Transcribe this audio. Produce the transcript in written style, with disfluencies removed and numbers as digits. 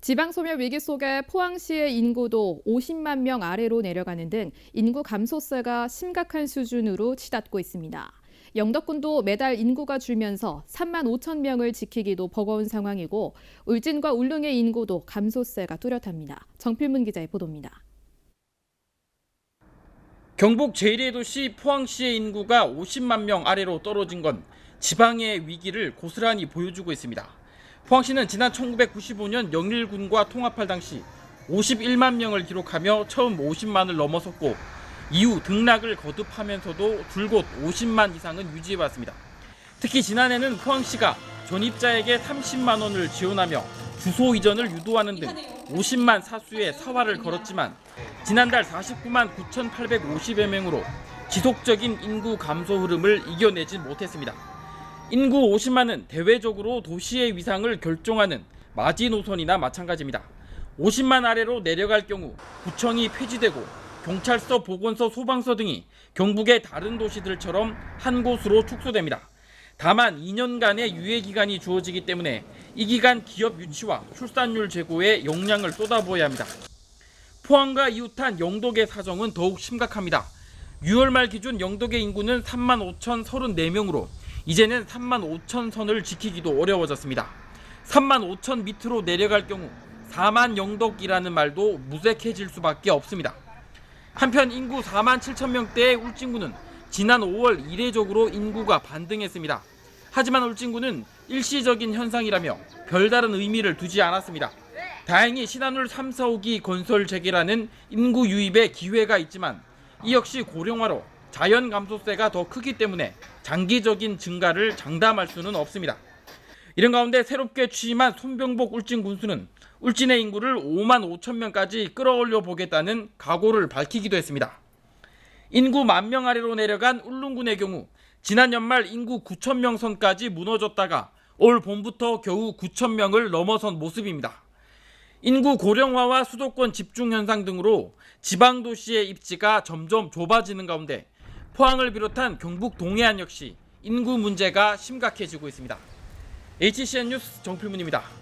지방 소멸 위기 속에 포항시의 인구도 50만 명 아래로 내려가는 등 인구 감소세가 심각한 수준으로 치닫고 있습니다. 영덕군도 매달 인구가 줄면서 3만 5천 명을 지키기도 버거운 상황이고 울진과 울릉의 인구도 감소세가 뚜렷합니다. 정필문 기자의 보도입니다. 경북 제1의 도시 포항시의 인구가 50만 명 아래로 떨어진 건 지방의 위기를 고스란히 보여주고 있습니다. 포항시는 지난 1995년 영일군과 통합할 당시 51만 명을 기록하며 처음 50만을 넘어섰고 이후 등락을 거듭하면서도 줄곧 50만 이상은 유지해왔습니다. 특히 지난해는 포항시가 전입자에게 30만 원을 지원하며 주소 이전을 유도하는 등 50만 사수의 사활을 걸었지만 지난달 49만 9,850여 명으로 지속적인 인구 감소 흐름을 이겨내지 못했습니다. 인구 50만은 대외적으로 도시의 위상을 결정하는 마지노선이나 마찬가지입니다. 50만 아래로 내려갈 경우 구청이 폐지되고 경찰서, 보건소, 소방서 등이 경북의 다른 도시들처럼 한 곳으로 축소됩니다. 다만 2년간의 유예 기간이 주어지기 때문에 이 기간 기업 유치와 출산율 제고에 역량을 쏟아부어야 합니다. 포항과 이웃한 영덕의 사정은 더욱 심각합니다. 6월 말 기준 영덕의 인구는 3만 5,034명으로 이제는 3만 5천 선을 지키기도 어려워졌습니다. 3만 5천 밑으로 내려갈 경우 4만 영덕이라는 말도 무색해질 수밖에 없습니다. 한편 인구 4만 7천 명대의 울진군은 지난 5월 이례적으로 인구가 반등했습니다. 하지만 울진군은 일시적인 현상이라며 별다른 의미를 두지 않았습니다. 다행히 신한울 3, 4호기 건설 재개라는 인구 유입에 기회가 있지만 이 역시 고령화로 자연 감소세가 더 크기 때문에 장기적인 증가를 장담할 수는 없습니다. 이런 가운데 새롭게 취임한 손병복 울진 군수는 울진의 인구를 5만 5천 명까지 끌어올려 보겠다는 각오를 밝히기도 했습니다. 인구 1만 명 아래로 내려간 울릉군의 경우 지난 연말 인구 9천 명 선까지 무너졌다가 올 봄부터 겨우 9천 명을 넘어선 모습입니다. 인구 고령화와 수도권 집중 현상 등으로 지방 도시의 입지가 점점 좁아지는 가운데 포항을 비롯한 경북 동해안 역시 인구 문제가 심각해지고 있습니다. HCN 뉴스 정필문입니다.